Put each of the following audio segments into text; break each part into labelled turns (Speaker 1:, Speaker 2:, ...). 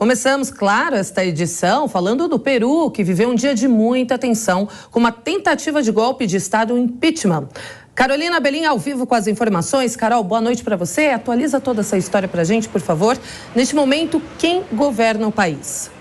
Speaker 1: Começamos, claro, esta edição falando do Peru, que viveu um dia de muita tensão com uma tentativa de golpe de Estado, um impeachment. Carolina Belim ao vivo com as informações. Carol, boa noite para você. Atualiza toda essa história para a gente, por favor. Neste momento, quem governa o país?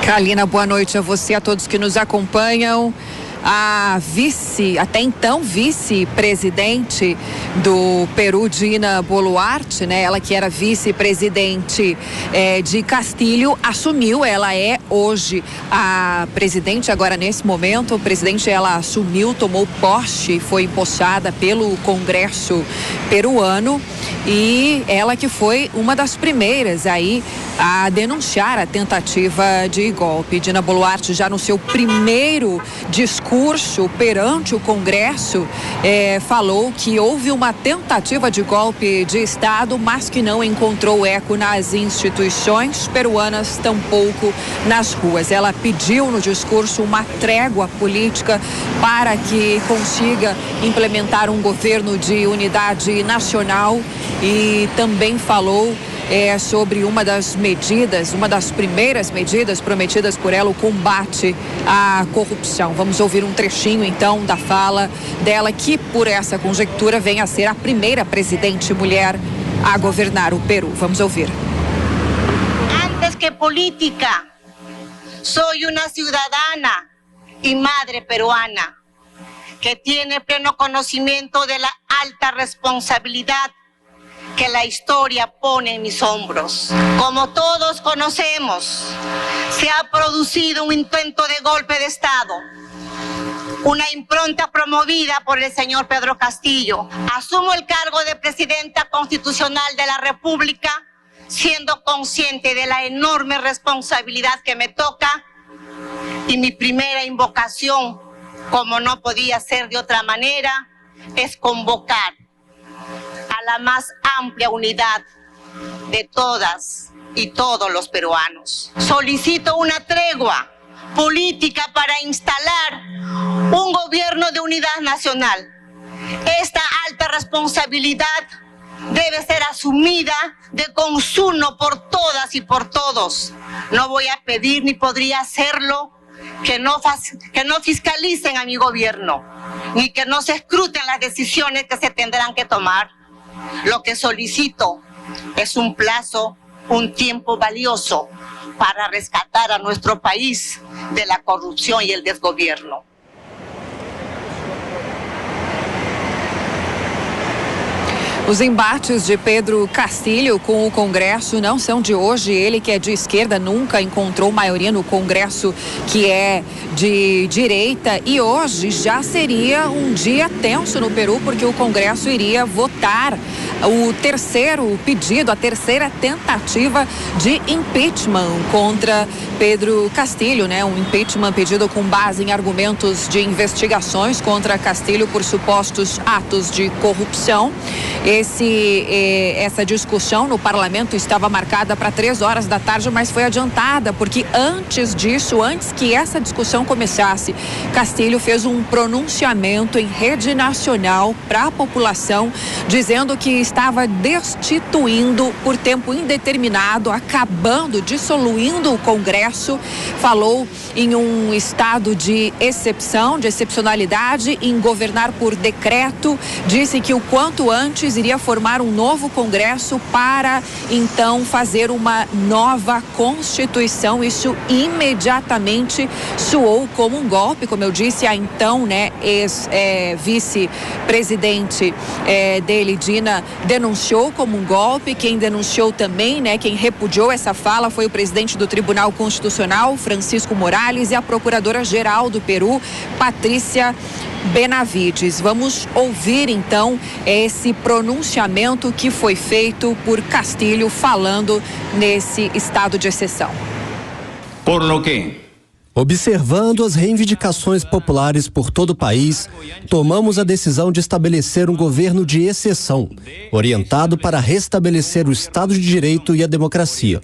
Speaker 2: Carolina, boa noite a você, a todos que nos acompanham. A até então vice-presidente do Peru, Dina Boluarte, né? Ela que era vice-presidente de Castilho, assumiu. Ela é hoje a presidente. Agora, nesse momento, o presidente, ela assumiu, tomou posse, foi empossada pelo Congresso peruano, e ela que foi uma das primeiras aí a denunciar a tentativa de golpe. Dina Boluarte, já no seu primeiro discurso perante o Congresso, falou que houve uma tentativa de golpe de Estado, mas que não encontrou eco nas instituições peruanas, tampouco nas ruas. Ela pediu no discurso uma trégua política para que consiga implementar um governo de unidade nacional, e também falou sobre uma das primeiras medidas prometidas por ela, o combate à corrupção. Vamos ouvir um trechinho, então, da fala dela, que, por essa conjectura, vem a ser a primeira presidente mulher a governar o Peru. Vamos ouvir.
Speaker 3: Antes que política, sou uma cidadana e madre peruana que tiene pleno conocimiento de la alta responsabilidad que la historia pone en mis hombros. Como todos conocemos, se ha producido un intento de golpe de Estado, una impronta promovida por el señor Pedro Castillo. Asumo el cargo de presidenta constitucional de la República, siendo consciente de la enorme responsabilidad que me toca, y mi primera invocación, como no podía ser de otra manera, es convocar a la más amplia unidad de todas y todos los peruanos. Solicito una tregua política para instalar un gobierno de unidad nacional. Esta alta responsabilidad debe ser asumida de consuno por todas y por todos. No voy a pedir, ni podría hacerlo, que no fiscalicen a mi gobierno, ni que no se escruten las decisiones que se tendrán que tomar. Lo que solicito es un plazo, un tiempo valioso para rescatar a nuestro país de la corrupción y el desgobierno.
Speaker 2: Os embates de Pedro Castilho com o Congresso não são de hoje. Ele, que é de esquerda, nunca encontrou maioria no Congresso, que é de direita, e hoje já seria um dia tenso no Peru, porque o Congresso iria votar o terceiro pedido, a terceira tentativa de impeachment contra Pedro Castilho, né? Um impeachment pedido com base em argumentos de investigações contra Castilho por supostos atos de corrupção. Essa discussão no parlamento estava marcada para 3 horas da tarde, mas foi adiantada, porque antes disso, antes que essa discussão começasse, Castilho fez um pronunciamento em rede nacional para a população, dizendo que estava destituindo por tempo indeterminado, acabando, dissoluindo o Congresso. Falou em um estado de excepção, de excepcionalidade, em governar por decreto. Disse que o quanto antes iria formar um novo Congresso para, então, fazer uma nova Constituição. Isso imediatamente soou como um golpe, como eu disse. A então, né, vice-presidente dele, Dina, denunciou como um golpe. Quem denunciou também, né, quem repudiou essa fala foi o presidente do Tribunal Constitucional, Francisco Morales, e a procuradora-geral do Peru, Patrícia Benavides. Vamos ouvir, então, esse pronunciamento que foi feito por Castilho, falando nesse estado de exceção.
Speaker 4: Por lo que,
Speaker 5: observando as reivindicações populares por todo o país, tomamos a decisão de estabelecer um governo de exceção, orientado para restabelecer o Estado de Direito e a democracia.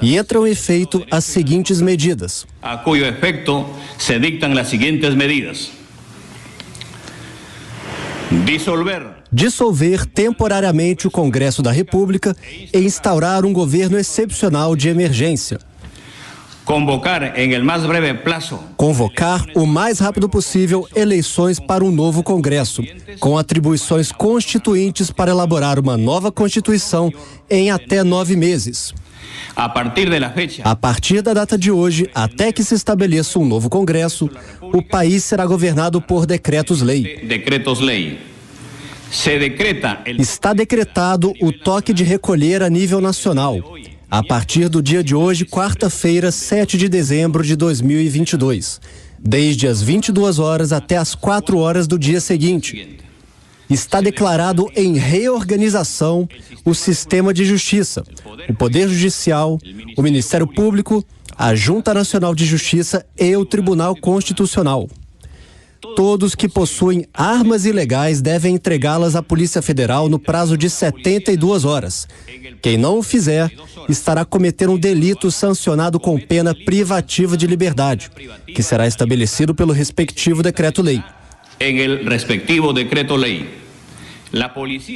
Speaker 5: E entram em efeito as seguintes medidas.
Speaker 4: A cuyo efecto se dictan las siguientes medidas. Disolver
Speaker 5: dissolver temporariamente o Congresso da República e instaurar um governo excepcional de emergência.
Speaker 4: Convocar
Speaker 5: o mais rápido possível eleições para um novo Congresso, com atribuições constituintes para elaborar uma nova Constituição em até 9 meses. A partir da data de hoje, até que se estabeleça um novo Congresso, o país será governado por decretos-lei. Está decretado o toque de recolher a nível nacional, a partir do dia de hoje, quarta-feira, 7 de dezembro de 2022, desde as 22 horas até as 4 horas do dia seguinte. Está declarado em reorganização o sistema de justiça, o Poder Judicial, o Ministério Público, a Junta Nacional de Justiça e o Tribunal Constitucional. Todos que possuem armas ilegais devem entregá-las à Polícia Federal no prazo de 72 horas. Quem não o fizer estará cometendo um delito sancionado com pena privativa de liberdade, que será estabelecido pelo respectivo decreto-lei.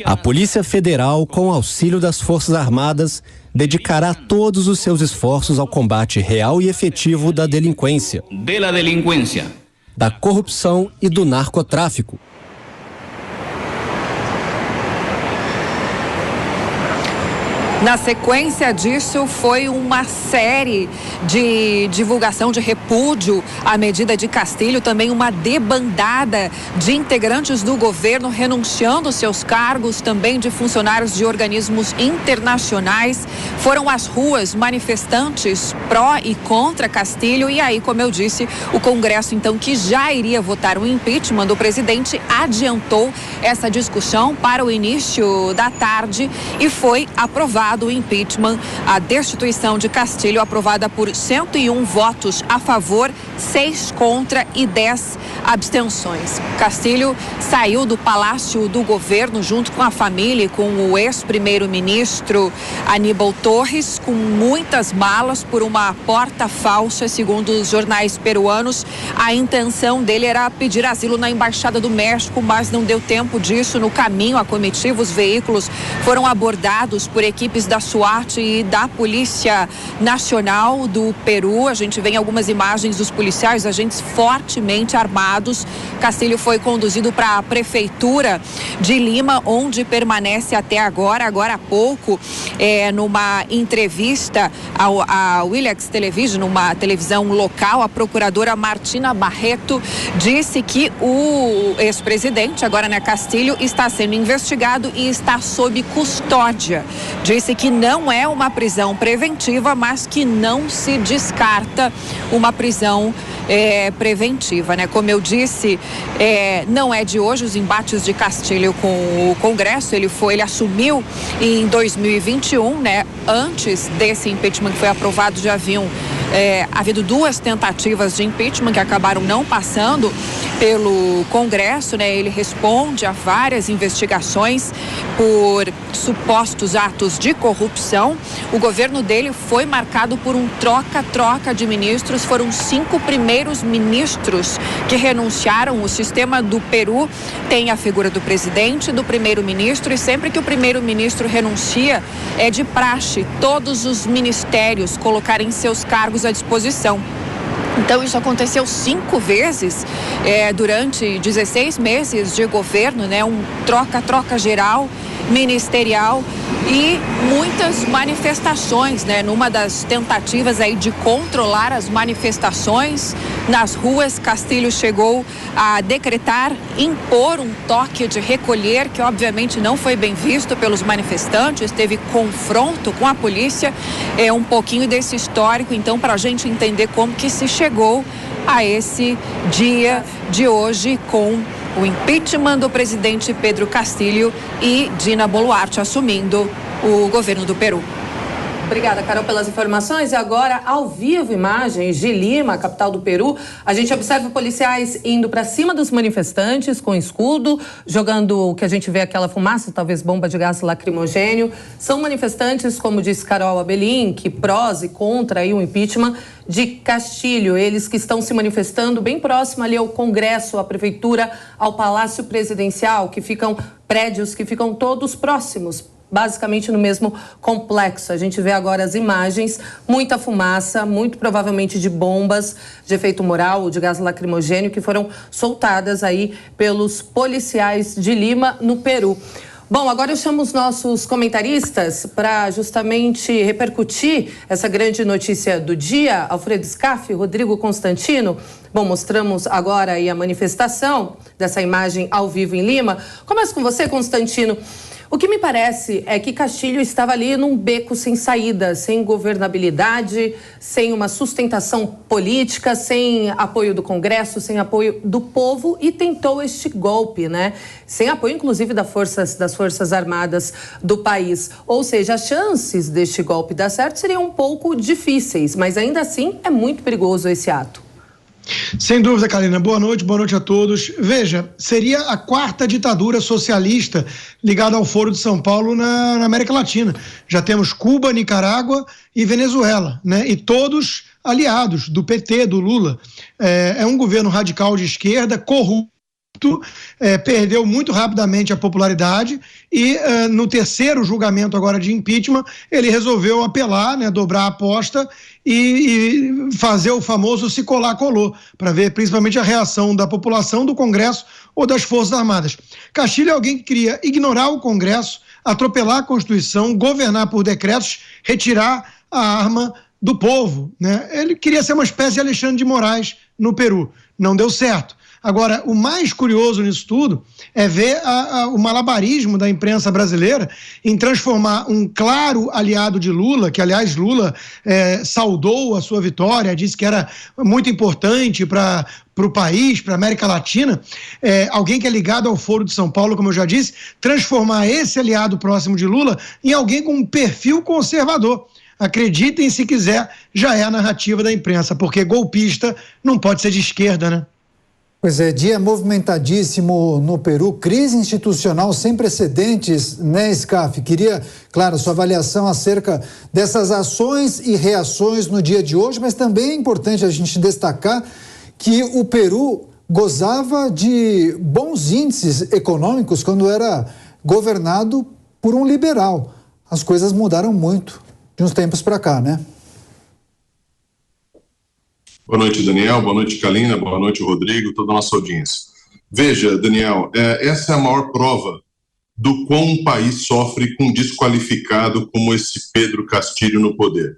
Speaker 5: A Polícia Federal, com auxílio das Forças Armadas, dedicará todos os seus esforços ao combate real e efetivo da delinquência, da corrupção e do narcotráfico.
Speaker 2: Na sequência disso, foi uma série de divulgação de repúdio à medida de Castilho, também uma debandada de integrantes do governo renunciando seus cargos, também de funcionários de organismos internacionais. Foram às ruas manifestantes pró e contra Castilho e aí, como eu disse, o Congresso, então, que já iria votar o impeachment do presidente, adiantou essa discussão para o início da tarde e foi aprovado o impeachment, a destituição de Castilho, aprovada por 101 votos a favor, 6 contra e 10 abstenções. Castilho saiu do Palácio do Governo junto com a família e com o ex-primeiro-ministro Aníbal Torres, com muitas malas por uma porta falsa, segundo os jornais peruanos. A intenção dele era pedir asilo na Embaixada do México, mas não deu tempo disso. No caminho à comitiva, os veículos foram abordados por equipes da SWAT e da Polícia Nacional do Peru. A gente vê em algumas imagens dos policiais, agentes fortemente armados. Castilho foi conduzido para a Prefeitura de Lima, onde permanece até agora. Agora há pouco, numa entrevista à Willax Television, numa televisão local, a procuradora Martina Barreto disse que o ex-presidente, agora Castilho, está sendo investigado e está sob custódia. Disse que não é uma prisão preventiva, mas que não se descarta uma prisão preventiva, Como eu disse, não é de hoje os embates de Castilho com o Congresso. Ele assumiu em 2021, Antes desse impeachment que foi aprovado, já haviam havido 2 tentativas de impeachment que acabaram não passando pelo Congresso, Ele responde a várias investigações por supostos atos de corrupção. O governo dele foi marcado por um troca-troca de ministros. Foram 5 primeiros ministros que renunciaram. O sistema do Peru tem a figura do presidente, do primeiro-ministro, e sempre que o primeiro-ministro renuncia, é de praxe todos os ministérios colocarem seus cargos à disposição. Então, isso aconteceu 5 vezes durante 16 meses de governo, um troca-troca geral, ministerial e muitas manifestações, Numa das tentativas aí de controlar as manifestações nas ruas, Castilho chegou a decretar, impor um toque de recolher, que obviamente não foi bem visto pelos manifestantes, teve confronto com a polícia. Um pouquinho desse histórico, então, para a gente entender como que se chegou a esse dia de hoje com o impeachment do presidente Pedro Castilho e Dina Boluarte assumindo o governo do Peru.
Speaker 1: Obrigada, Carol, pelas informações. E agora, ao vivo, imagens de Lima, capital do Peru. A gente observa policiais indo para cima dos manifestantes com escudo, jogando o que a gente vê, aquela fumaça, talvez bomba de gás lacrimogênio. São manifestantes, como disse Carol Abelim, que prós e contra aí o impeachment de Castilho. Eles que estão se manifestando bem próximo ali ao Congresso, à Prefeitura, ao Palácio Presidencial, que ficam prédios que ficam todos próximos, basicamente no mesmo complexo. A gente vê agora as imagens, muita fumaça, muito provavelmente de bombas de efeito moral ou de gás lacrimogênio que foram soltadas aí pelos policiais de Lima, no Peru. Bom, agora eu chamo os nossos comentaristas para justamente repercutir essa grande notícia do dia. Alfredo Scaff, Rodrigo Constantino. Bom, mostramos agora aí a manifestação dessa imagem ao vivo em Lima. Começo com você, Constantino. O que me parece é que Castilho estava ali num beco sem saída, sem governabilidade, sem uma sustentação política, sem apoio do Congresso, sem apoio do povo e tentou este golpe, né? Sem apoio, inclusive, das Forças Armadas do país. Ou seja, as chances deste golpe dar certo seriam um pouco difíceis, mas ainda assim é muito perigoso esse ato.
Speaker 6: Sem dúvida, Carolina. Boa noite a todos. Veja, seria a quarta ditadura socialista ligada ao Foro de São Paulo na América Latina. Já temos Cuba, Nicarágua e Venezuela, né? E todos aliados do PT, do Lula. É um governo radical de esquerda, corrupto, perdeu muito rapidamente a popularidade e no terceiro julgamento agora de impeachment, ele resolveu apelar, né, dobrar a aposta e fazer o famoso se colar, colou, para ver principalmente a reação da população, do Congresso ou das Forças Armadas. Castilho é alguém que queria ignorar o Congresso, atropelar a Constituição, governar por decretos, retirar a arma do povo, né? Ele queria ser uma espécie de Alexandre de Moraes no Peru. Não deu certo. Agora, o mais curioso nisso tudo é ver o malabarismo da imprensa brasileira em transformar um claro aliado de Lula, que, aliás, Lula saudou a sua vitória, disse que era muito importante para o país, para a América Latina, alguém que é ligado ao Foro de São Paulo, como eu já disse, transformar esse aliado próximo de Lula em alguém com um perfil conservador. Acreditem se quiser, já é a narrativa da imprensa, porque golpista não pode ser de esquerda, né?
Speaker 7: Pois é, dia movimentadíssimo no Peru, crise institucional sem precedentes, né, Scaff? Queria, claro, sua avaliação acerca dessas ações e reações no dia de hoje, mas também é importante a gente destacar que o Peru gozava de bons índices econômicos quando era governado por um liberal. As coisas mudaram muito de uns tempos para cá, né?
Speaker 8: Boa noite, Daniel. Boa noite, Kalina. Boa noite, Rodrigo, toda a nossa audiência. Veja, Daniel, essa é a maior prova do quão um país sofre com um desqualificado como esse Pedro Castilho no poder.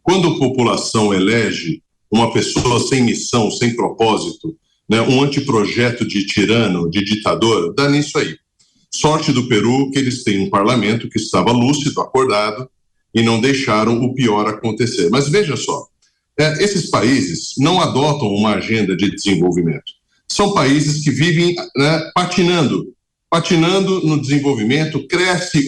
Speaker 8: Quando a população elege uma pessoa sem missão, sem propósito, né, um anteprojeto de tirano, de ditador, dá nisso aí. Sorte do Peru que eles têm um parlamento que estava lúcido, acordado, e não deixaram o pior acontecer. Mas veja só, esses países não adotam uma agenda de desenvolvimento. São países que vivem, né, patinando no desenvolvimento, cresce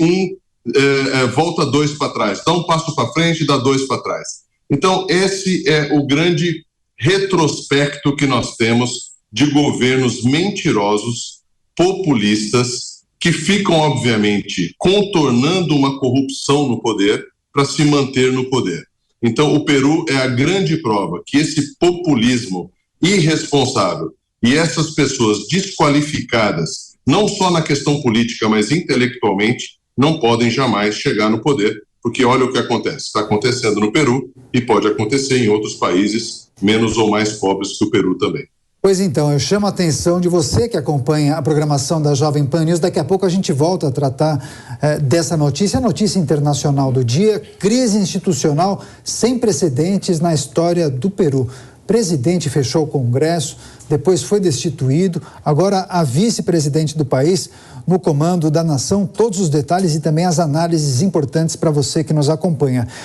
Speaker 8: volta dois para trás, dá um passo para frente, dá dois para trás. Então, esse é o grande retrospecto que nós temos de governos mentirosos, populistas, que ficam, obviamente, contornando uma corrupção no poder para se manter no poder. Então, o Peru é a grande prova que esse populismo irresponsável e essas pessoas desqualificadas, não só na questão política, mas intelectualmente, não podem jamais chegar no poder, porque olha o que acontece. Está acontecendo no Peru e pode acontecer em outros países menos ou mais pobres que o Peru também.
Speaker 7: Pois então, eu chamo a atenção de você que acompanha a programação da Jovem Pan News. Daqui a pouco a gente volta a tratar dessa notícia, a notícia internacional do dia, crise institucional sem precedentes na história do Peru. O presidente fechou o Congresso, depois foi destituído, agora a vice-presidente do país no comando da nação. Todos os detalhes e também as análises importantes para você que nos acompanha.